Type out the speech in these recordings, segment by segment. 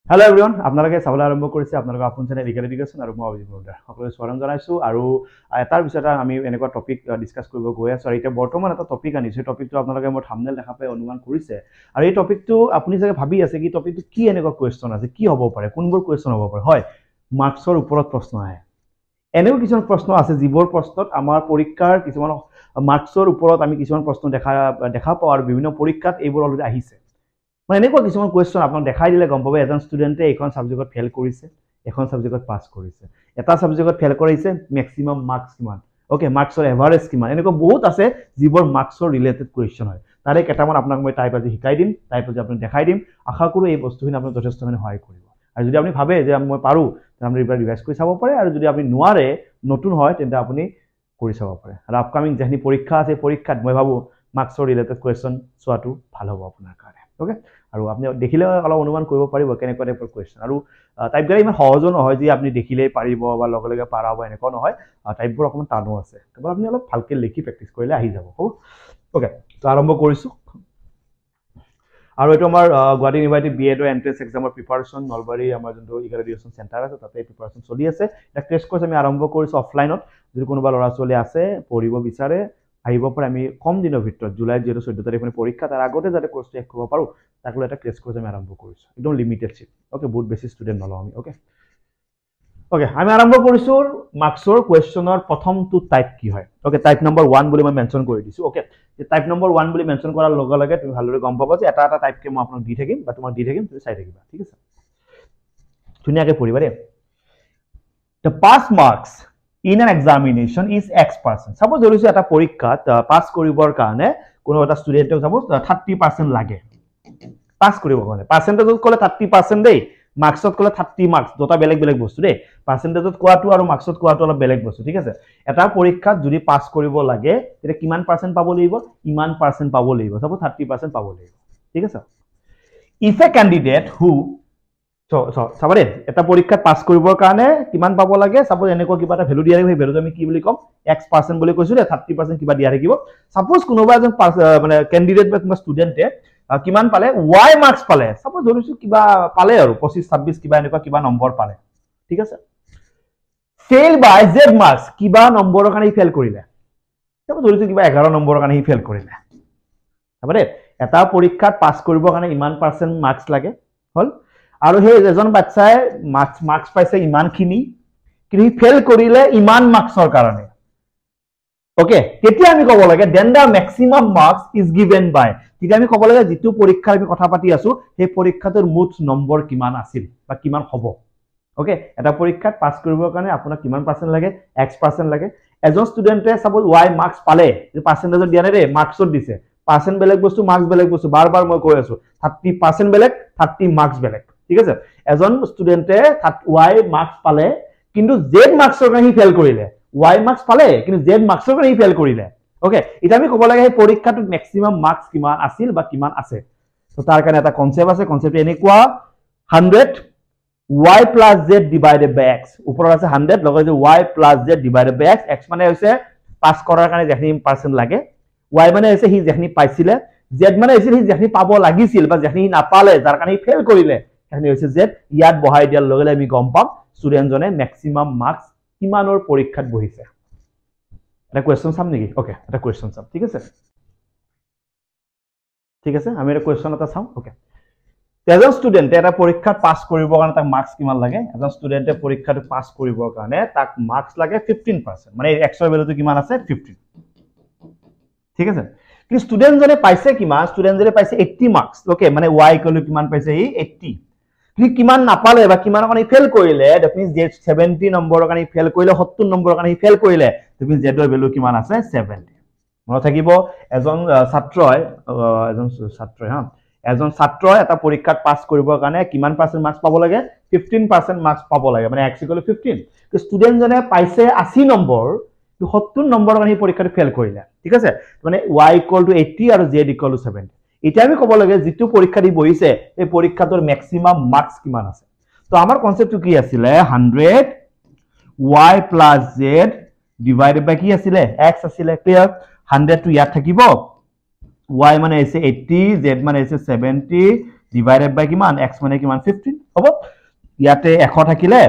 Hello everyone, আপোনালোকে চাবলৈ আৰম্ভ কৰিছে আপোনালোকৰ আপোন চেনেল ইগল এডুকেশ্যন আৰু মই অভিজিত বৰুৱা সকলোকে স্বাগতম জনাইছো আৰু এটাৰ পিছত আমি এনেকুৱা টপিক ডিসকাস কৰিব গৈ আছো আৰু এটা বৰ্তমান এটা টপিক আনিছো টপিকটো আপোনালোকে মোৰ থাম্বনেল দেখা পাই অনুমান কৰিছে আৰু এই টপিকটো আপুনি চাগে ভাবি আছে কি টপিকটো কি এনেকুৱা কোৱেশ্চন আছে কি হ'ব পাৰে কোনবোৰ কোৱেশ্চন হ'ব পাৰে হয় মাৰ্কছৰ ওপৰত প্ৰশ্ন আহে এনেকুৱা কিছুমান প্ৰশ্ন আছে যিবোৰ প্ৰশ্নত আমাৰ পৰীক্ষাৰ কিছুমান মাৰ্কছৰ ওপৰত আমি কিছুমান প্ৰশ্ন দেখা পাওঁ আৰু বিভিন্ন পৰীক্ষাত এইবোৰ অলৰেডি আহিছে মানে এনেকুৱা কিছুমান কোৱেশ্চন আপোনাক দেখাই দিলে গম পাব এজন ষ্টুডেন্টে এখন সাবজেক্টত ফেল কৰিছে এখন সাবজেক্টত পাস কৰিছে এটা সাবজেক্টত ফেল কৰিছে ম্যাক্সিমাম মাৰ্কস কিমান ওকে মাৰ্কসৰ এভাৰেজ কিমান এনেকুৱা বহুত আছে যিবোৰ মাৰ্কসৰ ৰিলেটেড কোৱেশ্চন হয় তাৰে কেইটামান আপোনাক মই টাইপ আজি শিকাই দিম টাইপ আজি আপোনাক দেখাই দিম আশা কৰো এই বস্তুখিনি আপোনাক যথেষ্টখিনি সহায় কৰিব আৰু যদি আপুনি ভাবে যে মই পাৰো তেনে আপুনি এবাৰ ৰিভাইজ কৰি চাব পাৰে আৰু যদি আপুনি নোৱাৰে নতুন হয় তেন্তে আপুনি কৰি চাব পাৰে আৰু আপকামিং যেনি পৰীক্ষা আছে পৰীক্ষাত মই ভাবো মাৰ্কসৰ ৰিলেটেড কোৱেশ্চন চোৱাটো ভাল হ'ব আপোনাৰ কাৰণে ওকে আৰু আপনি দেখিলে অলপ অনুমান কৰিব পাৰিব কেনেকুৱা টাইপৰ কোৱেশ্চন আৰু টাইপবোৰ ইমান সহজ নহয় যে আপনি দেখিলেই পাৰিব বা লগলগে পাৰাব এনেকুৱা নহয় টাইপবোৰ অকমান টানো আছে কেৱল আপনি অলপ ভালকে লিখি প্ৰেক্টিস কৰিলে আহি যাব হ'ব ওকে তো আৰম্ভ কৰিছো আৰু এটো আমাৰ গুৱাহাটী ইউনিভাৰ্চিটি বিএড এন্ট্ৰেন্স এক্সামৰ প্ৰিপাৰেচন নলবাৰী আমাৰ যোনটো ইগল এডুকেশ্যন চেণ্টাৰ আছে তাতে প্ৰিপাৰেচন চলি আছে এটা টেষ্ট কোৰ্স আমি আৰম্ভ কৰিছো অফলাইনত যদি কোনোবা ল'ৰা ছোৱালী আছে পঢ়িব বিচাৰে আহিব পাৰে আমি কম দিনৰ ভিতৰত জুলাই 14 তাৰিখে পৰীক্ষা তাৰ আগতে যাতে কোৰ্সটো শেষ কৰিব পাৰো তাকলৈ এটা টেষ্ট কোৰ্স আমি আৰম্ভ কৰিছো একদম লিমিটেড সিট ওকে বহুত বেছি ষ্টুডেন্ট নলও আমি ওকে ওকে আমি আৰম্ভ কৰিছো মাৰ্কছৰ কোৱেশ্চনৰ প্ৰথমটো টাইপ কি হয় ওকে টাইপ নম্বৰ 1 বুলি মই মেনশন কৰি দিছো ওকে যে টাইপ নম্বৰ 1 বুলি মেনশন কৰাৰ লগে লগে তুমি ভালদৰে গম পাবা যে এটা এটা টাইপ কে মই আপোনাক দি থাকিম বা তোমাক দি থাকিম তুমি চাই থাকিবা ঠিক আছে ধুনীয়াকৈ পঢ়িবা ৰে the pass marks in an examination is x%. Suppose ধৰিছো এটা পৰীক্ষাত পাস কৰিবৰ কাৰণে কোনো এটা ষ্টুডেন্টক suppose 30% লাগে পাস কৰিবৰ কাৰণে পাৰ্সেন্টেজত কলে 30% দেই মাৰ্কসত কলে 30 মাৰ্কস দুটা বেলেগ বেলেগ বস্তু দেই পাৰ্সেন্টেজত কোৱাটো আৰু মাৰ্কসত কোৱাটো অলপ বেলেগ বস্তু ঠিক আছে এটা পৰীক্ষাত যদি পাস কৰিব লাগে তেতিয়া কিমান পার্সেন্ট পাব লাগিব ইমান পার্সেন্ট পাব লাগিব suppose 30% পাব লাগিব ঠিক আছে if a candidate who সাবরে এটা পৰীক্ষাত পাস কৰিবৰ কাৰণে কিমান পাব লাগে সাপোজ এনেকুৱা কিবা এটা ভ্যালু দিয়া লাগিব ভ্যালুটো আমি কি বুলি কম x% বুলি কৈছো 30% কিবা দিয়া থাকিব সাপোজ কোনোবা এজন মানে ক্যান্ডিডেট বা কোনোবা ষ্টুডেন্টে কিমান পালে y মার্কস পালে সাপোজ ধৰিছো কিবা পালে আৰু 25 26 কিবা এনেকুৱা কিবা নম্বৰ পালে ঠিক আছে ফেল বাই z মাৰ্কস কিবা নম্বৰৰ কাৰণে ফেল কৰিলে সাপোজ ধৰিছো কিবা 11 নম্বৰৰ কাৰণে ফেল কৰিলে সাবৰে এটা পৰীক্ষাত পাস কৰিবৰ কাৰণে ইমান পাৰ্সেন্ট মাৰ্কস লাগে হল আৰু হে এজন বাচ্চাই মাৰ্কস পাইছে ইমানখিনি কিন্তু ফেল কৰিলে ইমান মাৰ্কসৰ কাৰণে ওকে তেতিয়া আমি কব লাগে then the maximum marks is given by তেতিয়া আমি কব লাগে যেটো পৰীক্ষাৰ আমি কথা পাতি আছো সেই পৰীক্ষাটোৰ মুঠ নম্বৰ কিমান আছিল বা কিমান হ'ব ওকে এটা পৰীক্ষাত পাস কৰিবৰ কাৰণে আপোনাক কিমান পার্সেন্ট লাগে x% লাগে এজন ষ্টুডেন্টে সাপোজ y মার্কস পালে যে পার্সেন্টেজত দিয়া নাই ৰে মাৰ্কসত দিছে পাৰ্সেন্ট বেলেগ বস্তু মাৰ্কস বেলেগ বস্তু বাৰবাৰ মই কৈ আছো 30% বেলেগ 30 মার্কস বেলেগ ঠিক আছে এজন ষ্টুডেন্টে y মার্কস পালে কিন্তু z মাৰ্কসৰ কাৰণে ফেল কৰিলে y মাৰ্কস পালে কিন্তু z মাৰ্কসৰ কাৰণে ফেল কৰিলে ওকে এটা আমি ক'ব লাগে এই পৰীক্ষাটোত ম্যাক্সিমাম মাৰ্কস কিমান আছিল বা কিমান আছে তো তাৰ কাৰণে এটা কনসেপ্ট আছে কনসেপ্ট এনেকুৱা 100 y plus z divided by x ওপৰত আছে 100 লগত যে y plus z divided by x x মানে হৈছে পাস কৰাৰ কাৰণে যেখিনি পার্সেন্ট লাগে y মানে হৈছে হি যেখিনি পাইছিলে z মানে হৈছে হি যেখিনি পাব লাগিছিল বা যেখিনি নাপালে যাৰ কাৰণে ফেল কৰিলে এখানে হৈছে z ইয়াত বহাই দিয়াৰ লগে লগে আমি গম পাম ষ্টুডেন্ট জনে ম্যাক্সিমাম মাৰ্কস কিমানৰ পৰীক্ষাত বহিছে এটা কোৱেশ্চন চাম নেকি ওকে এটা কোৱেশ্চন চাম ঠিক আছে আমি এটা কোৱেশ্চন এটা চাম ওকে এজন ষ্টুডেন্টে এটা পৰীক্ষাত পাস কৰিবৰ কাৰণে তাক মাৰ্কস কিমান লাগে এজন ষ্টুডেন্টে পৰীক্ষাটো পাস কৰিবৰ কাৰণে তাক মাৰ্কস লাগে 15% মানে x ৰ ভ্যালুটো কিমান আছে 15 ঠিক আছে কি ষ্টুডেন্ট জনে পাইছে কিমান ষ্টুডেন্ট জনে পাইছে 80 মার্কস ওকে মানে y ইকুৱেল কিমান পাইছে ই 80 কি কিমান নাপালে বা কিমান কাৰণে ফেল কৰিলে দ্যাট মিন্স যে 70 নম্বৰৰ কাৰণে ফেল কৰিলে 70 নম্বৰৰ কাৰণে ফেল কৰিলে দ্যাট মিন্স z ৰ ভ্যালু কিমান আছে 70 মনত থাকিব এজন ছাত্ৰই এজন ছাত্ৰই এটা পৰীক্ষাত পাস কৰিবৰ কাৰণে কিমান পার্সেন্ট মার্কস পাব লাগে 15% মার্কস পাব লাগে মানে x = 15 তো ষ্টুডেন্ট জনে পাইছে 80 নম্বৰ তো 70 নম্বৰৰ কাৰণে পৰীক্ষাত ফেল কৰিলে ঠিক আছে মানে y = 80 আৰু z = 70 এটা আমি ক'ব লাগে যেটো পৰীক্ষা দি বহিছে এই পৰীক্ষাটোৰ ম্যাক্সিমাম মাৰ্কস কিমান আছে তো আমাৰ কনসেপ্টটো কি আছিল 100 y plus z divided by কি আছিল x আছিল ক্লিয়াৰ 100 টো ইয়াত থাকিব y মানে আছে 80 z মানে আছে 70 ডিভাইডেড বাই কিমান x মানে কিমান 15 হ'ব ইয়াতে 100 থাকিলে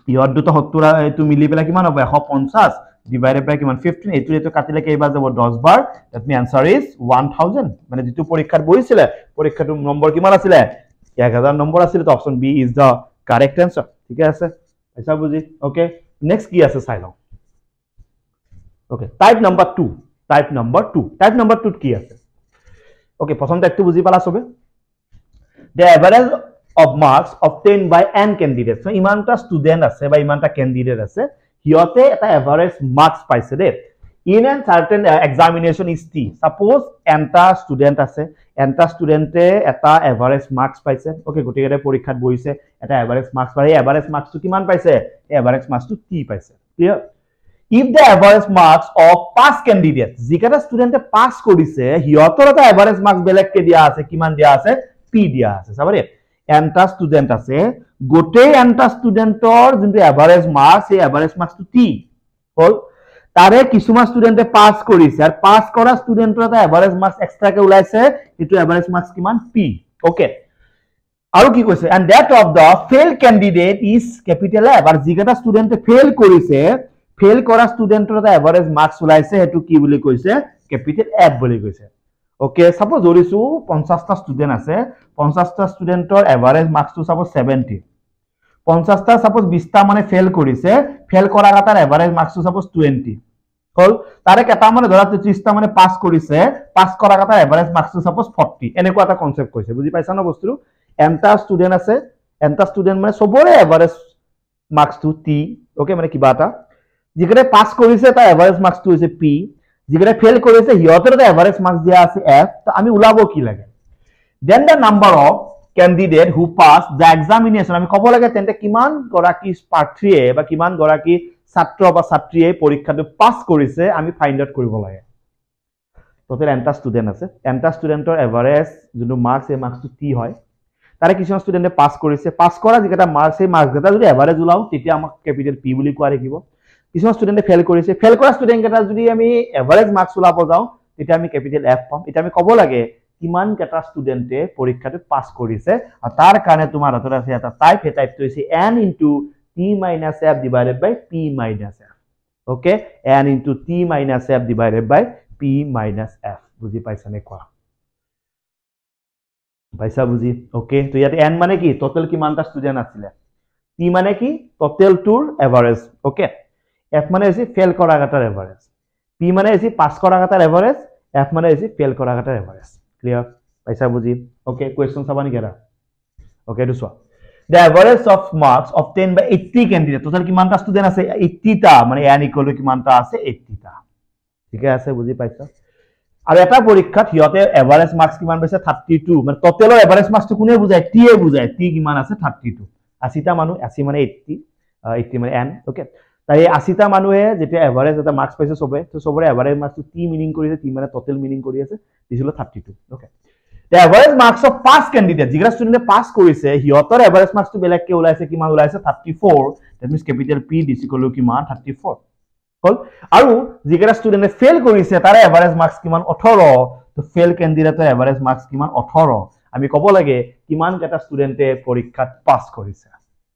ইহত দুটো 70 এটো মিলি পেলা কিমান হ'ব 150 ডিভাইডেড বাই কিমান 15 এটো কাটিলে কেইবাৰ যাব 10 বাৰ দ্যাট মিন আনসাৰ ইজ 1000 মানে যেটো পৰীক্ষাত বহিছিলে পৰীক্ষাটো নম্বৰ কিমান আছিল 1000 নম্বৰ আছিল তো option B is the correct answer ঠিক আছে ऐसा বুজি ওকে নেক্সট কি আছে চাই লও okay type number 2 type number 2 কি আছে ওকে প্ৰথম টাইপটো বুজি পালা সবে the average of marks obtained by n candidates so ইমানটা স্টুডেন্ট আছে বা ইমানটা ক্যান্ডিডেট আছে হিয়তে এটা এভারেজ মার্কস পাইছে দে in a certain examination is t suppose এনটা স্টুডেন্ট আছে এনটা স্টুডেন্টে এটা এভারেজ মার্কস পাইছে ওকে গটিকে পৰীক্ষাত বহিছে এটা এভারেজ মার্কস পাই এভারেজ মার্কস তো কিমান পাইছে এভারেজ মার্কস তো t পাইছে clear if the average marks of pass candidates যিকেটা স্টুডেন্টে পাস কৰিছে হিয়তৰ এটা এভারেজ মার্কস বেলেগকে দিয়া আছে কিমান দিয়া আছে p দিয়া আছে সাবরে এনটা স্টুডেন্ট আছে গোটে এনটা স্টুডেন্টৰ যোনটো এভাৰেজ মাৰ্কস এই এভাৰেজ মাৰ্কস তো t হল তাৰে কিছুমান স্টুডেন্টে পাস কৰিছে আৰ পাস কৰা স্টুডেন্টৰ এটা এভাৰেজ মাৰ্কস এক্সট্ৰা কে ওলাইছে এটো এভাৰেজ মাৰ্কস কিমান p ওকে আৰু কি কৈছে and that of the failed candidate is capital F আর যিকেটা স্টুডেন্টে ফেল কৰিছে ফেল কৰা স্টুডেন্টৰ এটা এভারেজ মার্কস ওলাইছে এটো কি বুলি কৈছে ক্যাপিটাল F বুলি কৈছে ওকে সাপোজ ধৰিছো 50 টা স্টুডেন্ট আছে 50 টা স্টুডেন্টৰ এভারেজ মার্কস তো সাপোজ 70 50 টা সাপোজ 20 টা মানে ফেল কৰিছে ফেল কৰা গাটাৰ এভাৰেজ মাৰ্কস তো সাপোজ 20 হল তাৰে কেটা মানে ধৰা 30 টা মানে পাস কৰিছে পাস কৰা গাটাৰ এভাৰেজ মাৰ্কস তো সাপোজ 40 এনেকুৱা এটা কনসেপ্ট কৈছে বুজি পাইছা না বস্তু এনটা স্টুডেন্ট আছে এনটা স্টুডেন্ট মানে সবৰে এভাৰেজ মাৰ্কস তো t ওকে মানে কিবা এটা যিকেটা পাস কৰিছে তা এভাৰেজ মাৰ্কস তো হৈছে p যিকেটা ফেল কৰিছে হিয়তৰ এটা এভারেজ মার্কস দিয়া আছে f তো আমি উলাব কি লাগে then the number of candidate who passed the examination আমি কব লাগে তেন্তে কিমান গৰাকী প্ৰাৰ্থীয়ে বা কিমান গৰাকী ছাত্ৰ বা ছাত্ৰীয়ে পৰীক্ষাটো পাস কৰিছে আমি ফাইন্ড আউট কৰিব লাগে টোটাল এনটা স্টুডেন্ট আছে এনটা স্টুডেন্টৰ এভাৰেজ যোনটো মাৰ্কস এই মাৰ্কস তো t হয় তাৰে কিছুমান স্টুডেন্টে পাস কৰিছে পাস কৰা যিকেটা মাৰ্কস এই মাৰ্কস গটা যদি এভাৰেজ উলাও তেতিয়া আমাক ক্যাপিটাল p বুলি কোৱা দেখিব কিছুমান স্টুডেন্টে ফেল কৰিছে ফেল কৰা স্টুডেন্ট গটা যদি আমি এভারেজ মার্কস উলাব যাও তেতিয়া আমি ক্যাপিটাল F পাম এটা আমি কব লাগে কিমান কেটা স্টুডেন্টে পৰীক্ষাটো পাস কৰিছে আৰু তাৰ কাৰণে তোমাৰ হাতত আছে এটা টাইপ হে টাইপটো হৈছে n t - f divided by p - f okay n t - f divided by p - f বুজি পাইছা নে কোৱা পাইছা বুজি ওকে তো ইয়াতে n মানে কি টোটাল কিমানটা স্টুডেন্ট আছিল p মানে কি total tour average okay f মানে হৈছে ফেল কৰা গাটাৰ এভাৰেজ p মানে হৈছে পাস কৰা গাটাৰ এভাৰেজ f মানে হৈছে ফেল কৰা গাটাৰ এভাৰেজ ক্লিয়াৰ পাইছা বুজি ওকে কোয়েশ্চন চাবা নি কেৰা ওকে এটো চোৱা the average of marks obtained by 80 candidate total কিমানটা স্টুডেন্ট আছে 80 টা মানে n = কিমানটা আছে 80 টা ঠিক আছে বুজি পাইছা আৰু এটা পৰীক্ষাত হিয়তে এভাৰেজ মাৰ্কস কিমান পাইছে 32 মানে টোটালৰ এভারেজ মার্কস কোনে বুজায় t এ বুজায় t কিমান আছে 32 80 টা মানুহ 80 মানে 80 মানে n ওকে তাই 80 টা মানুহে যেটা এভারেজ এটা মার্কস পাইছে সবে তো সবৰে এভাৰেজ মাৰ্কস t মিনিং কৰিছে t মানে টোটাল মিনিং কৰি আছে দিছিল 32 okay the average marks of pass candidate যিগৰা স্টুডেন্টে পাস কৰিছে হিয়তৰ এভারেজ মার্কস তো বেলেগকে ওলাইছে কিমান ওলাইছে 34 that means capital P কিমান 34 হল আৰু যিগৰা স্টুডেন্টে ফেল কৰিছে তাৰ এভাৰেজ মাৰ্কস কিমান 18 তো ফেল ক্যান্ডিডেটৰ এভাৰেজ মাৰ্কস কিমান 18 আমি কব লাগে কিমান কেটা স্টুডেন্টে পৰীক্ষাত পাস কৰিছে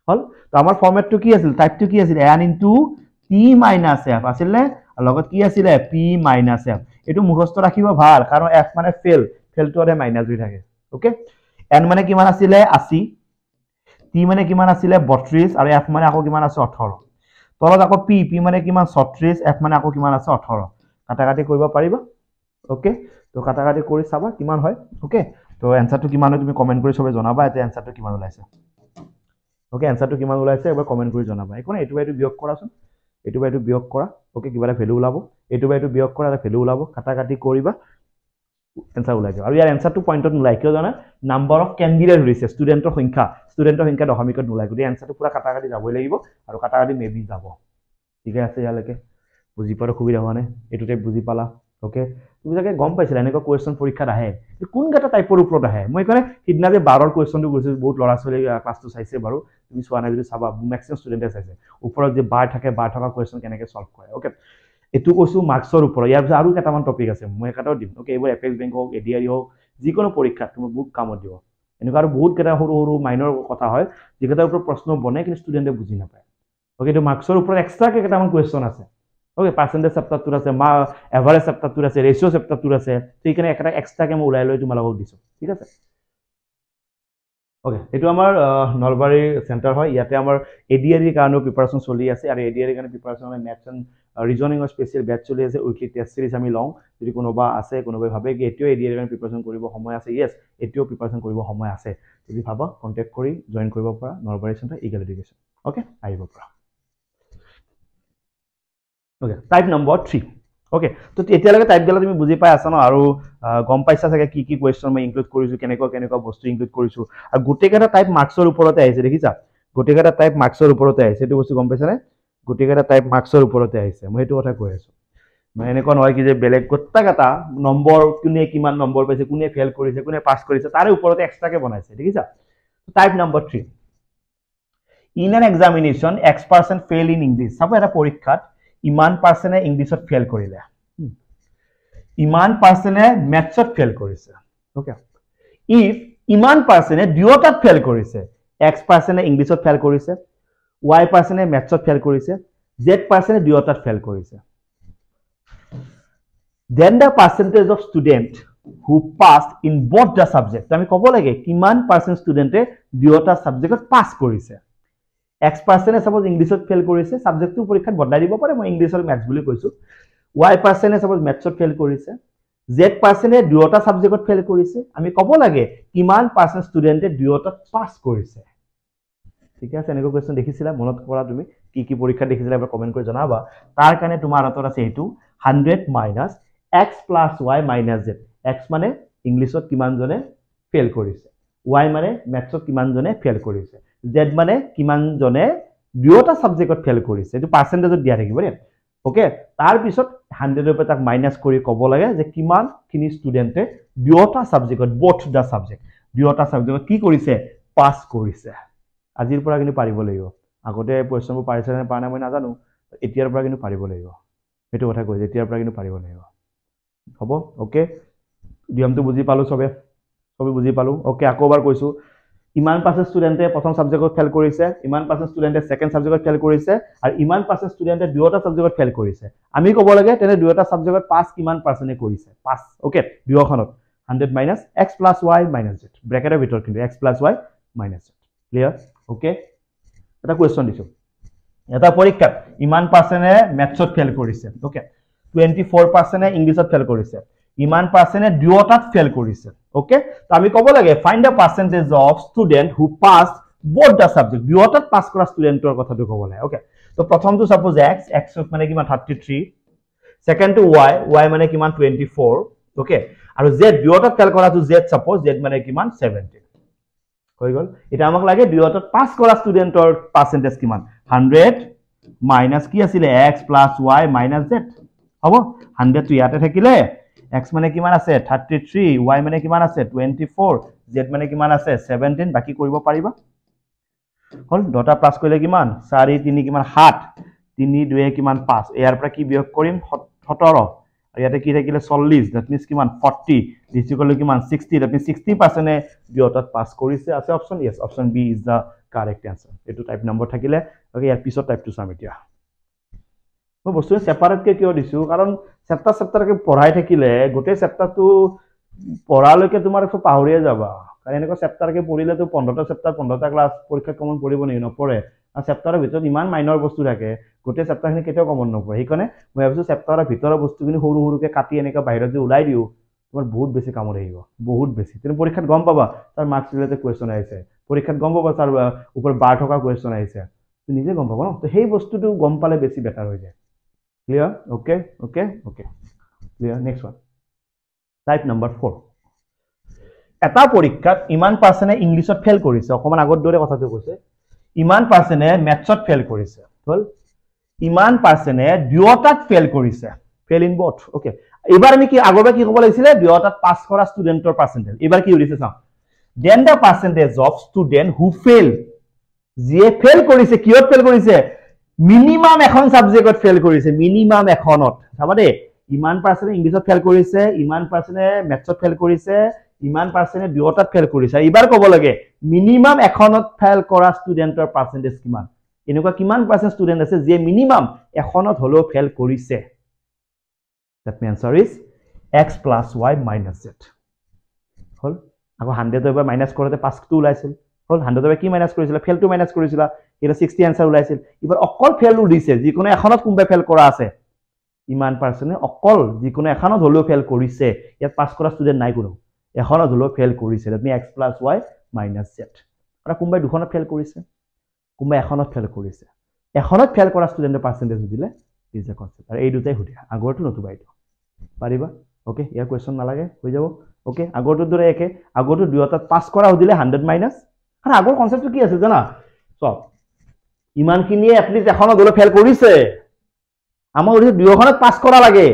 হল তো আমাৰ ফরম্যাটটো কি আছিল টাইপটো কি আছিল n t - f আছিল নে লগত কি আছিল p - f এটো মুখস্থ ৰাখিব ভাল কাৰণ f মানে ফেল ফেলটোৰে মাইনাস হৈ থাকে ওকে n মানে কিমান আছিল 80 t মানে কিমান আছিল 32 আৰু f মানে আকৌ কিমান আছে 18 তলত আকৌ p মানে কিমান 36 f মানে আকৌ কিমান আছে 18 কাটাকাটি কৰিব পাৰিবা ওকে তো কাটাকাটি কৰি চাবা কিমান হয় ওকে তো এনসাৰটো কিমান হয় তুমি কমেন্ট কৰি সবে জনাবা এতে এনসাৰটো কিমান ওলাইছে ওকে এনসাৰটো কিমান ওলাইছে এবাৰ কমেন্ট কৰি জনাবা একো না এটো বাইটো বিয়োগ কৰাচোন এটো বাইটো বিয়োগ কৰা ওকে কিবা এটা ভ্যালু ওলাব এটো বাইটো বিয়োগ কৰা এটা ভ্যালু ওলাব কাটাকাটি কৰিবা এনসাৰ ওলাই যাব আৰু ইয়াৰ এনসাৰটো পয়েন্টত নোলাই কিয় জানা নাম্বাৰ অফ ক্যান্ডিডেট হৈছে স্টুডেন্টৰ সংখ্যা দশমিকত নোলাই গতি এনসাৰটো পুৰা কাটাকাটি যাবই লাগিব আৰু কাটাকাটি মেবি যাব ঠিক আছে ইয়ালৈকে বুজি পাৰ সুবিধা হোৱা নাই এটো টাইপ বুজি পালা ওকে তুমি জাগে গম পাইছিলা এনেকুৱা কোৱেশ্চন পৰীক্ষাত আহে কোন গাটা টাইপৰ ওপৰত আহে মই কনে কিডনা যে 12ৰ কোৱেশ্চনটো গৈছে বহুত লৰা ছোৱালী ক্লাসটো চাইছে বাৰু তুমি সোৱা নাই যদি চাবা ম্যাক্সিমাম স্টুডেন্টে চাইছে ওপৰত যে বাৰ থাকে বাৰ থকা কোৱেশ্চন কেনেকৈ সলভ কৰে ওকে এটো কৈছো মাৰ্কসৰ ওপৰত ইয়াৰ পিছত আৰু কেটামান টপিক আছে মই এটাও দিম ওকে এইবোৰ এপেক্স বেংক হওক এডিআৰই হওক যিকোনো পৰীক্ষা তুমি বহুত কামত দিব এনেকুৱা আৰু বহুত কেইটা সৰু সৰু মাইনৰ কথা হয় যিকেইটাৰ ওপৰত প্ৰশ্ন বনে কিন্তু ষ্টুডেণ্টে বুজি নাপায় ওকে এইটো মাৰ্কছৰ ওপৰত এক্সট্ৰাকে কেইটামান কুৱেশ্যন আছে ওকে পাৰ্চেণ্টেজ চেপ্টাৰটোত আছে এভাৰেজ চেপ্টাৰটোত আছে ৰেচিঅ' চেপ্টাৰটোত আছে সেইকাৰণে একটা এক্সট্ৰাকে মই ওলাই লৈ তোমালোকক দিছোঁ ঠিক আছে ওকে এইটো আমাৰ নলবাৰী চেণ্টাৰ হয় ইয়াতে আমাৰ এডিআৰিৰ কাৰণেও প্ৰিপাৰেশ্যন চলি আছে আৰু এডিআৰিৰ কাৰণে প্ৰিপাৰেশ্যন আমি মেথছ এণ্ড ৰিজনিঙৰ স্পেচিয়েল বেটছ চলি আছে উইকলি টেষ্ট চিৰিজ আমি লওঁ যদি কোনোবা আছে কোনোবাই ভাবে কি এতিয়াও এডিআৰিৰ কাৰণে প্ৰিপাৰেশ্যন কৰিব সময় আছে য়েছ এতিয়াও প্ৰিপাৰেশ্যন কৰিব সময় আছে যদি ভাবা কণ্টেক্ট কৰি জইন কৰিব পৰা Nalbari centre eagle education okay আহিব পৰা ওকে টাইপ নম্বৰ 3 ওকে তো এতিয়ালৈকে টাইপগেলা তুমি বুজি পাই আছা ন আৰু গম পাইছা চাগে কি কি কুৱেশ্যন মই ইনক্লুড কৰিছোঁ কেনেকুৱা বস্তু ইনক্লুড কৰিছোঁ আৰু গোটেইকেইটা টাইপ মাৰ্কছৰ ওপৰতে আহিছে দেখিছা গোটেইকেইটা টাইপ মাৰ্কছৰ ওপৰতে আহিছে এইটো বস্তু গম পাইছানে গোটেইকেইটা টাইপ মাৰ্কছৰ ওপৰতে আহিছে মই সেইটো কথা কৈ আছোঁ মানে এনেকুৱা নহয় কি যে বেলেগ গোটেইকেইটা নম্বৰ কোনে কিমান নম্বৰ পাইছে কোনে ফেইল কৰিছে কোনে পাছ কৰিছে তাৰে ওপৰতে এক্সট্ৰাকে বনাইছে দেখিছা type number 3 in an examination X% fail in English চাব এটা পৰীক্ষাত ইমান পাৰ্চেণ্টে ইংলিছত ফেইল কৰিলে ইমান পাৰ্চেণ্টে মেথছত ফেইল কৰিছে ওকে ইফ ইমান পাৰ্চেণ্টে দুয়োটাত ফেইল কৰিছে X% ইংলিছত ফেইল কৰিছে Y% মেথছত ফেইল কৰিছে Z% দুয়োটাত ফেইল কৰিছে then the percentage of student who passed in both the subject আমি ক'ব লাগে কিমান পাৰ্চেণ্ট ষ্টুডেণ্টে দুয়োটা সাবজেক্টত পাছ কৰিছে X% suppose ইংলিছত ফেইল কৰিছে সাবজেক্টটো পৰীক্ষাত বদলাই দিব পাৰে মই ইংলিছৰ মেথছ বুলি কৈছো Y% suppose মেথছত ফেইল কৰিছে Z% দুয়োটা সাবজেক্টত ফেইল কৰিছে আমি ক'ব লাগে কিমান পাৰ্চেণ্ট ষ্টুডেণ্টে দুয়োটা পাছ কৰিছে ঠিক আছে এনেকুৱা কোৱেশ্চন দেখিছিলা মনত কৰা তুমি কি কি পৰীক্ষা দেখিছিলা এবাৰ কমেন্ট কৰি জনাবা তাৰ কাৰণে তোমাৰ হাতত আছে এইটো 100 minus X plus Y minus Z X মানে ইংলিছত কিমান জনে ফেইল কৰিছে Y মানে মেথছত কিমান জনে ফেইল কৰিছে Z মানে কিমান জনে দুয়োটা সাবজেক্টত ফেইল কৰিছে এটো পাৰ্চেন্টেজত দিয়া থাকিব ৰে ওকে তাৰ পিছত 100 ৰ পৰা তাক মাইনাস কৰি ক'ব লাগে যে কিমান খিনি ষ্টুডেণ্টে দুয়োটা সাবজেক্টত both the subject দুয়োটা সাবজেক্টত কি কৰিছে পাস কৰিছে আজিৰ পৰা কিন্তু পাৰিব লাগিব আগতে কোৱেশ্চনবোৰ পাৰিছে নে পাৰা নাই মই নাজানো এতিয়াৰ পৰা কিন্তু পাৰিব লাগিব এটো কথা কৈছে এতিয়াৰ পৰা কিন্তু পাৰিব লাগিব হ'ব ওকে নিয়মটো বুজি পালো সবে বুজি পালো ওকে আকৌবাৰ কৈছো ইমান পাৰ্চেন্ট ষ্টুডেণ্টে প্ৰথম সাবজেক্টত ফেইল কৰিছে ইমান পাৰ্চেন্ট ষ্টুডেণ্টে সেকেন্ড সাবজেক্টত ফেইল কৰিছে আৰু ইমান পাৰ্চেন্ট ষ্টুডেণ্টে দুয়োটা সাবজেক্টত ফেইল কৰিছে আমি ক'ব লাগে তেনে দুয়োটা সাবজেক্টত পাস কিমান পাৰ্চেন্টে কৰিছে পাস ওকে দুয়োখনত 100 minus X plus Y minus Z ব্ৰেকেটৰ ভিতৰত কিন্তু X plus Y minus Z clear okay এটা কোৱেশ্চন দিছো এটা পৰীক্ষাত ইমান পাৰ্চেন্টে মেথছত ফেইল কৰিছে ওকে 24% ইংলিছত ফেইল কৰিছে ইমান পাৰ্চেন্টে দুয়োটাত ফেইল কৰিছে ওকে তো আমি ক'ব লাগে find the percentage of student who pass both the subject দুয়োটাত পাস কৰা ষ্টুডেণ্টৰ কথাটো ক'ব লাগে ওকে তো প্ৰথমটো সাপোজ X মানে কিমান 33 সেকেন্ড টু Y মানে কিমান 24 ওকে আৰু Z দুয়োটাত ফেইল কৰাটো Z সাপোজ Z মানে কিমান 70 হৈ গল এটা আমাক লাগে দুয়োটাত পাস কৰা ষ্টুডেণ্টৰ পাৰ্চেন্টেজ কিমান 100 মাইনাস কি আছিল X plus Y minus Z হ'ব 100 তো ইয়াতে থাকিলে X মানে কিমান আছে 33 Y মানে কিমান আছে 24 Z মানে কিমান আছে 17 বাকি কৰিব পাৰিবা হল দুটা প্লাস কৰিলে কিমান 4 3 কিমান 7 3 2 কিমান 5 ইয়াৰ পৰা কি বিয়োগ কৰিম 17 আৰু ইয়াতে কি থাকিলে 40 দ্যাট মিন্স কিমান 40 ডিসিকল কিমান 60 দ্যাট মিন্স 60% দুয়োটাত পাস কৰিছে আছে option yes option B is the correct answer এটো টাইপ নম্বৰ থাকিলে ওকে ইয়াৰ পিছত টাইপটো চাম এতিয়া মই বস্তু সেপাৰেট কে কিয় দিছো কাৰণ চেপ্টাৰকে পঢ়াই থাকিলে গোটেই চেপ্টাৰটো পঢ়ালৈকে তোমাৰ একো পাহৰিয়ে যাবা কাৰণ এনেকুৱা চেপ্টাৰকে পঢ়িলে তো 15টা চেপ্টাৰ 15টা ক্লাছ পৰীক্ষা কমন পঢ়িব নি নপৰে আৰু চেপ্টাৰৰ ভিতৰত ইমান মাইনৰ বস্তু থাকে গোটেই চেপ্টাৰখিনি কেতিয়াও কমন নপৰে সেইকাৰণে মই ভাবিছো চেপ্টাৰৰ ভিতৰৰ বস্তুখিনি সৰু সৰুকে কাটি এনেকা বাহিৰত যে ওলাই দিও তোমাৰ বহুত বেছি কামত আহিব বহুত বেছি তুমি পৰীক্ষাত গম পাবা তাৰ মাৰ্কছ ৰিলেটেড কোৱেশ্চন আহিছে পৰীক্ষাত গম পাবা তাৰ ওপৰ বাৰ থকা কোৱেশ্চন আহিছে তুমি নিজে গম পাবা ন তো সেই বস্তুটো গম পালে বেছি বেটাৰ হৈ যায় clear okay okay okay clear next one type number 4 এটা পৰীক্ষাত ইমান পাৰ্চেন্টে ইংলিছত ফেইল কৰিছে অকমান আগৰ দৰে কথাটো কৈছে ইমান পাৰ্চেন্টে মেথছত ফেইল কৰিছে হল ইমান পাৰ্চেন্টে দুয়োটাত ফেইল কৰিছে ফেইল ইন both ওকে এবাৰ আমি কি আগৰবাৰ কি ক'ব লাগিছিল দুয়োটাত পাস কৰা ষ্টুডেণ্টৰ পাৰ্চেন্টেজ এবাৰ কি হৈছে চাও then the percentage of student who fail যে ফেইল কৰিছে কিয়ত ফেইল কৰিছে মিনিমাম এখন সাবজেক্টত ফেইল কৰিছে মিনিমাম এখনত চাবা দে ইমান পাৰ্চেন্টে ইংলিছত ফেইল কৰিছে ইমান পাৰ্চেন্টে মেথছত ফেইল কৰিছে ইমান পাৰ্চেণ্টে দুয়োটাত ফেল কৰিছে এবাৰ ক'ব লাগে মিনিমাম এখনত ফেল কৰা ষ্টুডেণ্টৰ পাৰ্চেণ্টেজ কিমান এনেকুৱা কিমান পাৰ্চেণ্ট ষ্টুডেণ্ট আছে যে মিনিমাম এখনত হ'লেও ফেল কৰিছে that my answer is x plus y minus z হল আকৌ 100 ৰ পৰা মাইনাস কৰোতে 5 টো ওলাইছিল হল 100 ৰ পৰা কি মাইনাস কৰিছিল ফেলটো মাইনাস কৰিছিল এটা 60 আনসাৰ ওলাইছিল এবাৰ অকল ফেল দিছে যিকোনো এখনত কোনবা ফেল কৰা আছে ইমান পাৰ্চেন্টে অকল যিকোনো এখনত হলেও ফেল কৰিছে ইয়াত পাস কৰা ষ্টুডেন্ট নাই কোনো এখনত হলেও ফেল কৰিছে that means x plus y minus z আৰু কোনবা দুখনত ফেল কৰিছে কোনবা এখনত ফেল কৰিছে এখনত ফেল কৰা ষ্টুডেন্টৰ পাৰ্চেন্টেজ দিলে is a concept আৰু এই দুটাই হুদিয়া আগৰটো নতুবা এইটো পাৰিবা ওকে ইয়াৰ কোৱেশ্চন নালাগে হৈ যাব ওকে আগৰটো দৰে একে আগৰটো দুয়োটাত পাস কৰা হদিলে 100 মাইনাস আৰু আগৰ কনসেপ্টটো কি আছিল জানা সব ইমানখিনিয়ে এটলিস্ট এখনত হলো ফেল কৰিছে আমাৰ ওৰে দুয়োখনত পাস কৰা লাগে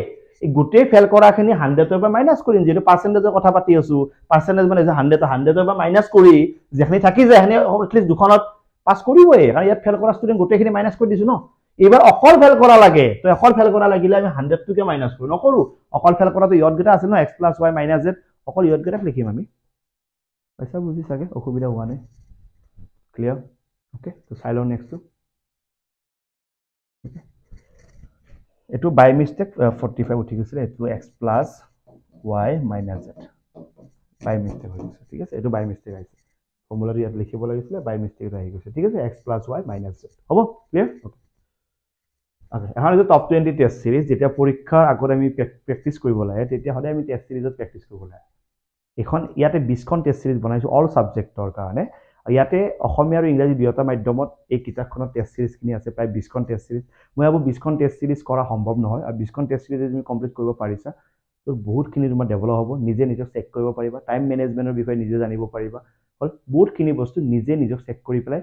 এই গুটে ফেল কৰাখিনি 100 ৰ পৰা মাইনাস কৰিম যেটো পাৰ্সেন্টেজৰ কথা পাতি আছো পাৰ্সেন্টেজ মানে 100 ৰ পৰা মাইনাস কৰি যেখিনি থাকি যায় হেনে এটলিস্ট দুখনত পাস কৰিবই কাৰণ ইয়াত ফেল কৰা ষ্টুডেন্ট গুটেখিনি মাইনাস কৰি দিছো ন এবাৰ অকল ফেল কৰা লাগে তো অকল ফেল কৰা লাগিলে আমি 100 টোকে মাইনাস কৰো নকৰো অকল ফেল কৰাটো ইয়ত গটা আছে ন x + y - z অকল ইয়ত গটা লিখিম আমি পইচা বুজি সাগে অসুবিধা হোৱা নাই ক্লিয়াৰ ওকে তো চাই লও নেক্সট ওকে এটো বাই মিস্টেক 45 উঠি গৈছিল এটো x + y - z বাই মিস্টেক হৈ গৈছে ঠিক আছে এটো বাই মিস্টেক আহিছে ফৰ্মুলাটো ইয়াত লিখিব লাগিছিল বাই মিস্টেক আহি গৈছে ঠিক আছে x + y - z হ'ব ক্লিয়াৰ ওকে Okay, এখন যে টপ 20 টেস্ট সিৰিজ যেটা পৰীক্ষাৰ আগত আমি প্ৰ্যাকটিস কৰিব লাগে তেতিয়া হলে আমি টেস্ট সিৰিজত প্ৰ্যাকটিস কৰিব লাগে এখন ইয়াতে 20 খন টেস্ট সিৰিজ বনাইছো অল সাবজেক্টৰ কাৰণে ইয়াতে অসমীয়া আৰু ইংৰাজী দুয়োটা মাধ্যমত এই কিতাপখনত টেস্ট সিৰিজ কিনি আছে প্ৰায় 20 খন টেস্ট সিৰিজ মই ভাবো 20 খন টেস্ট সিৰিজ কৰা সম্ভৱ নহয় আৰু 20 খন টেস্ট সিৰিজ তুমি কমপ্লিট কৰিব পাৰিছা তো বহুত খিনি তোমাৰ ডেভেলপ হ'ব নিজে নিজক চেক কৰিব পাৰিবা টাইম মেনেজমেন্টৰ বিষয়ে নিজে জানিব পাৰিবা হল বহুত খিনি বস্তু নিজে নিজক চেক কৰি পেলাই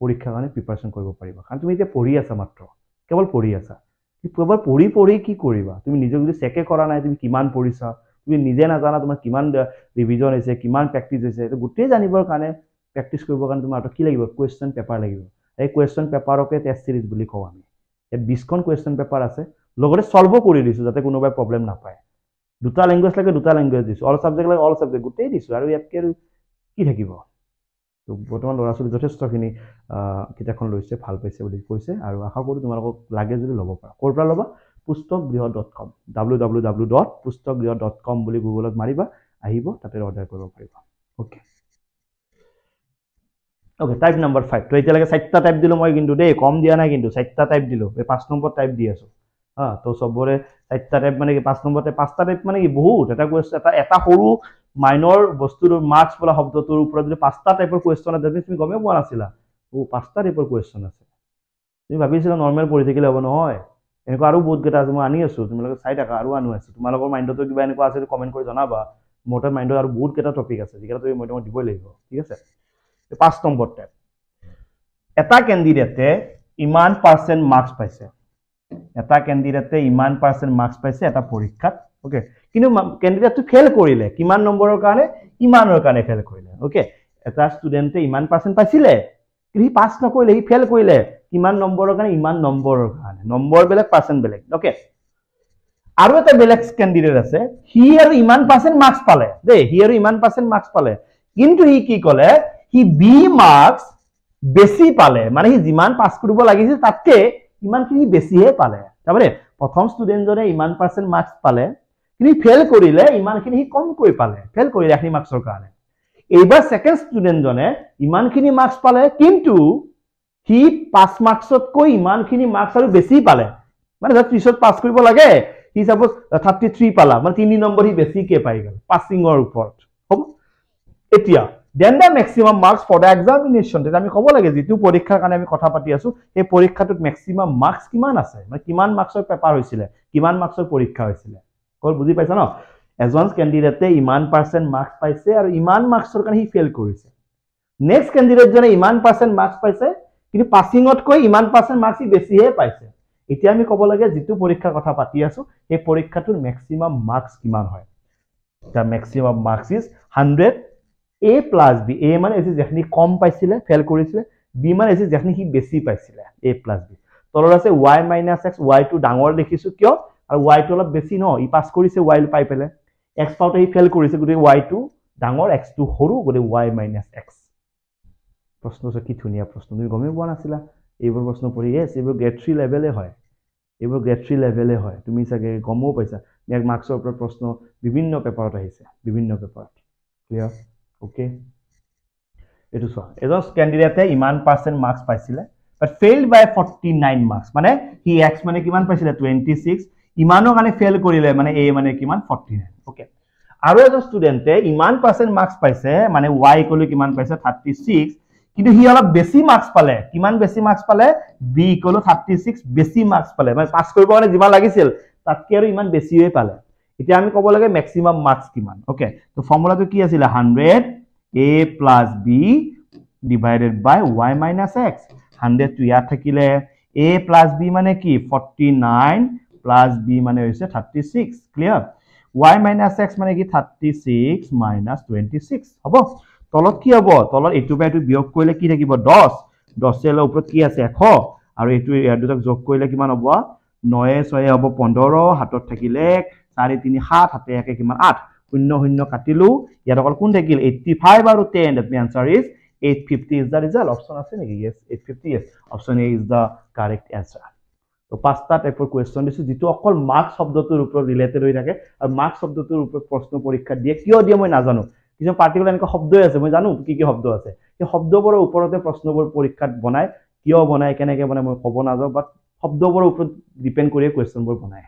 পৰীক্ষাৰ কাৰণে প্ৰিপাৰেচন কৰিব পাৰিবা কাৰণ তুমি এতিয়া পঢ়ি আছা মাত্ৰ কেৱল পঢ়ি আছা কেৱল পঢ়ি কি কৰিবা তুমি নিজে যদি চেকে কৰা নাই তুমি কিমান পঢ়িছা তুমি নিজে নাজানা তোমাৰ কিমান ৰিভিজন হৈছে কিমান প্ৰ্যাকটিস হৈছে এটো গুটেই জানিবৰ কাৰণে প্ৰ্যাকটিস কৰিবৰ কাৰণে তোমাৰ কি লাগিব কোৱেশ্চন পেপাৰ লাগিব এই কোৱেশ্চন পেপাৰকে টেস্ট সিৰিজ বুলি কও আমি এই 20 খন কোৱেশ্চন পেপাৰ আছে লগতে সলভ কৰি দিছো যাতে কোনোবাই প্ৰবলেম নাপায় দুটা ল্যাঙ্গুৱেজ লাগে দুটা ল্যাঙ্গুৱেজ দিছো অল সাবজেক্ট লাগে অল সাবজেক্ট গুটেই দিছো আৰু ইয়াতকে কি থাকিব তো বৰ্তমান লৰাছলি যথেষ্টখিনি কিতাপখন লৈছে ভাল পাইছে বুলি কৈছে আৰু আশা কৰো তোমালোকক লাগে যদি ল'ব পাৰা ক'ৰ পৰা ল'বা pustakgriha.com www.pustakgriha.com বুলি গুগলত মাৰিবা আহিব তাতে অৰ্ডাৰ কৰিব পাৰিবা ওকে ওকে টাইপ নাম্বাৰ 5 তো এতিয়া লাগে 7টা টাইপ দিলো মই কিন্তু দেই কম দিয়া নাই কিন্তু 7টা টাইপ দিলো এই 5 নম্বৰ টাইপ দি আছো তো সবৰে 7টা টাইপ মানে কি 5 নম্বৰতে 5টা টাইপ মানে কি বহুত এটা কোৱেশ্চন এটা সৰু মাইনৰ বস্তুৰ মাৰ্কস বলা শব্দটোৰ ওপৰত যদি 5টা টাইপৰ কোৱেশ্চন আছে তুমি গমে পোৱা নাছিলা ও 5টা টাইপৰ কোৱেশ্চন আছে তুমি ভাবিছিলা নৰমাল পঢ়ি থাকিলে হ'ব নহয় এনেকুৱা আৰু বহুত গটা আছে মই আনি আছো তোমালোকে চাই থাকা আৰু আনো আছে তোমালোকৰ মাইন্ডটো কিবা এনেকুৱা আছে কমেন্ট কৰি জনাবা মোটা মাইন্ডত আৰু বহুত গটা টপিক আছে যেটা তুমি মই তোমাক দিবই লাগিব ঠিক আছে 5 নম্বৰ টাইপ এটা ক্যান্ডিডেটে ইমান পাৰ্সেন্ট মাৰ্কস পাইছে এটা ক্যান্ডিডেটে ইমান পাৰ্সেন্ট মাৰ্কস পাইছে এটা পৰীক্ষাত ওকে কিন্তু ক্যান্ডিডেটটো ফেল কৰিলে কিমান নম্বৰৰ কাৰণে ইমানৰ কাৰণে ফেল কৰিলে ওকে এটা ষ্টুডেন্টে ইমান পাৰ্সেন্ট পাইছিলে কিন্তু হি পাস নকৰিলে হি ফেল কৰিলে কিমান নম্বৰৰ কাৰণে ইমান নম্বৰৰ কাৰণে নম্বৰ বেলেগ পাৰ্সেন্ট বেলেগ ওকে আৰু এটা বেলেগ ক্যান্ডিডেট আছে হি আৰু ইমান পাৰ্সেন্ট মাৰ্কস পালে দে হি আৰু ইমান পার্সেন্ট মার্কস পালে কিন্তু হি কি কলে হি বি মার্কস বেছি পালে মানে হি যিমান পাস কৰিব লাগিছিল তাতকে ইমানখিনি বেছিহে পালে তাৰে প্ৰথম ষ্টুডেন্টজনে ইমান পাৰ্সেন্ট মাৰ্কস পালে কিন্তু ফেল কৰিলে ইমানখিনি হি কমকৈ পালে ফেল কৰিলে এখিনি মাৰ্কসৰ কাৰণে এইবাৰ সেকেন্ড ষ্টুডেন্টজনে ইমানখিনি মাৰ্কস পালে কিন্তু হি 5 মাৰ্কসতকৈ ইমানখিনি মাৰ্কস আৰু বেছি পালে মানে যত 30ত পাস কৰিব লাগে হি সাপোজ 33 পালা মানে 3 নম্বৰ হি বেছিকে পাই গল পাসিংৰ ওপৰত হ'ব এতিয়া then the maximum marks for the examination that আমি কব লাগে যেটো পৰীক্ষাৰ কাৰণে আমি কথা পাতি আছো এই পৰীক্ষাটোত maximum marks কিমান আছে মানে কিমান মাৰ্কসৰ পেপাৰ হৈছিল কিমান মাৰ্কসৰ পৰীক্ষা হৈছিল কল বুজি পাইছা ন এজন ক্যান্ডিডেটে ইমান পাৰ্সেন্ট মাৰ্কস পাইছে আৰু ইমান মাৰ্কসৰ কাৰণে হি ফেল কৰিছে নেক্সট ক্যান্ডিডেট জনে ইমান পার্সেন্ট মার্কস পাইছে কিন্তু পাসিংত কৈ ইমান পার্সেন্ট মার্কস হি বেছিহে পাইছে এতিয়া আমি কব লাগে যেটো পৰীক্ষাৰ কথা পাতি আছো এই পৰীক্ষাটোৰ maximum marks কিমান হয় the maximum marks is 100 A plus B A মানে এসে যেখনি কম পাইছিলে ফেল কৰিছিলে B মানে এসে যেখনি হি বেছি পাইছিলে A plus B তলৰ আছে y minus x y টো ডাঙৰ লিখিছো কিয় আৰু y টো অলপ বেছি ন ই পাস কৰিছে y পাই পেলে x পাউতে হি ফেল কৰিছে গতি y টো ডাঙৰ x টো সৰু গতিকে y - x প্ৰশ্ন কি ধুনীয়া প্ৰশ্ন তুমি গমেই পোৱা নাছিলা এইবোৰ প্ৰশ্ন পঢ়ি yes এইবোৰ গ্ৰেড 3 লেভেলে হয় এইবোৰ গ্ৰেড 3 লেভেলে হয় তুমি চাগে গমও পাইছা এক মাৰ্কছৰ ওপৰত প্ৰশ্ন বিভিন্ন পেপাৰত আহিছে বিভিন্ন পেপাৰত ক্লিয়াৰ ওকে এটো চোৱা এজন ক্যান্ডিডেটে ইমান পাৰ্সেন্ট মাৰ্কস পাইছিলে বাট ফেইলড বাই 49 মাৰ্কস মানে হি x মানে কিমান পাইছিলে 26 ইমানৰ কাৰণে ফেইল কৰিলে মানে a মানে কিমান 49 ওকে আৰু এজন ষ্টুডেন্টে ইমান পাৰ্সেন্ট মাৰ্কস পাইছে মানে y ইকুৱেল কিমান পাইছে 36 কিন্তু হি অলপ বেছি মাৰ্কস পালে কিমান বেছি মাৰ্কস পালে b ইকুৱেল 36 বেছি মাৰ্কস পালে মানে পাস কৰিব কাৰণে যিমান লাগিছিল তাতকৈ আৰু ইমান বেছিয়ে পালে এতিয়া আমি ক'ব লাগে ম্যাক্সিমাম মাৰ্কস কিমান ওকে তো ফৰ্মুলাটো কি আছিল 100 a plus b divided by y minus x 100 to ইয়াত থাকিলে a plus b মানে কি 49 plus b মানে হৈছে 36 ক্লিয়াৰ y minus x মানে কি 36 minus 26 হ'ব তলত কি হ'ব তলত এইটো বাই এইটো বিয়োগ কৰিলে কি থাকিব 10 10 এৰ ওপৰত কি আছে 100 আৰু এইটো ইয়াৰ দুটাক যোগ কৰিলে কিমান হ'ব 9 6 হ'ব 15 হাতত থাকিলে 4 3 7 হাতে একে কিমান 8 শূন্য শূন্য কাটিলো ইয়াত অকল কোন থাকিল 85 আৰু 10 that means answer is 850 is the result option আছে নেকি yes 850 yes option A is the correct answer তো পাঁচটা টাইপৰ কোৱেশ্চন দিছো যেটো অকল মাৰ্কস শব্দটোৰ ওপৰত ৰিলেটেড হৈ থাকে আৰু মাৰ্কস শব্দটোৰ ওপৰত প্ৰশ্ন পৰীক্ষা দিয়ে কিয় দিয়ে মই নাজানো কিছু পাৰ্টিকুলাৰ এনেকুৱা শব্দ আছে মই জানো কি কি শব্দ আছে এই শব্দবোৰৰ ওপৰতে প্ৰশ্নবোৰ পৰীক্ষাত বনায় কিয় বনায় কেনেকৈ বনায় মই ক'ব নাযাও বাট শব্দবোৰৰ ওপৰত ডিপেন্ড কৰি কোৱেশ্চনবোৰ বনায়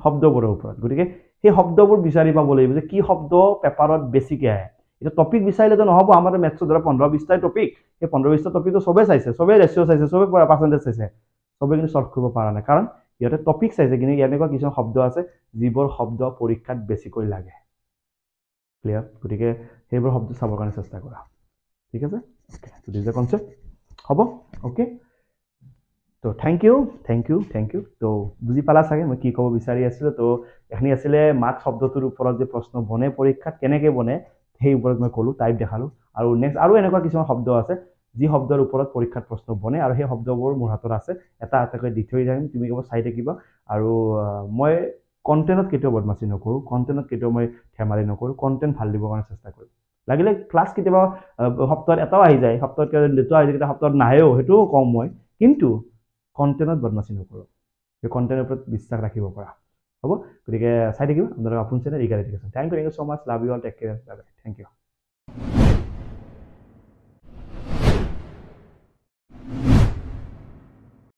শব্দবোৰৰ ওপৰত গতিকে সেই শব্দবোৰ বিচাৰি পাব লাগিব যে কি শব্দ পেপাৰত বেছিকৈ আহে এটা টপিক বিচাৰিলে তো নহব আমাৰ মেথছৰ ধৰা 15-20টা টপিক এই 15-20টা টপিকটো সবে চাইছে সবে ৰেশিও চাইছে সবে পাৰ্চেন্টেজ চাইছে সবে কিন্তু সলভ কৰিব পৰা নাই কাৰণ ইয়াতে টপিক চাইছে কিন্তু এনেকুৱা কিছু শব্দ আছে যিবোৰ শব্দ পৰীক্ষাত বেছিকৈ লাগে ক্লিয়াৰ গতিকে সেইবোৰ শব্দ চাবৰ কাৰণে চেষ্টা কৰা ঠিক আছে ওকে তো দিস দ্য কনসেপ্ট হ'ব ওকে তো থ্যাংক ইউ তো বুজি পালা চাগে মই কি ক'ব বিচাৰি আছিলো তো এখনি আছিলে মাৰ্ক শব্দটোৰ ওপৰত যে প্ৰশ্ন বনে পৰীক্ষাত কেনেকৈ বনে সেই ওপৰত মই ক'লো টাইপ দেখালো আৰু নেক্সট আৰু এনেকুৱা কিছুমান শব্দ আছে যি শব্দৰ ওপৰত পৰীক্ষাত প্ৰশ্ন বনে আৰু সেই শব্দবোৰ মোৰ হাতত আছে এটা এটাকৈ দি থৈ যাম তুমি কেৱল চাই থাকিবা আৰু মই কন্টেন্টত কেতিয়াও বদমাছি নকৰো কন্টেন্টত কেতিয়াও মই ধেমালি নকৰো কন্টেন্ট ভাল দিবৰ কাৰণে চেষ্টা কৰিম লাগিলে ক্লাছ কেতিয়াবা সপ্তাহত এটাও আহি যায় সপ্তাহত দুটা আহি যায় সপ্তাহত নাহেও সেইটো কম মই কিন্তু কন্টেন্টত বদমাছি নকৰো এই কন্টেন্টৰ ওপৰত বিশ্বাস ৰাখিব পৰা হ'ব গতিকে চাই থাকিব আপোনালোকৰ আপোন channel Eager education thank you so much love you all take care bye bye thank U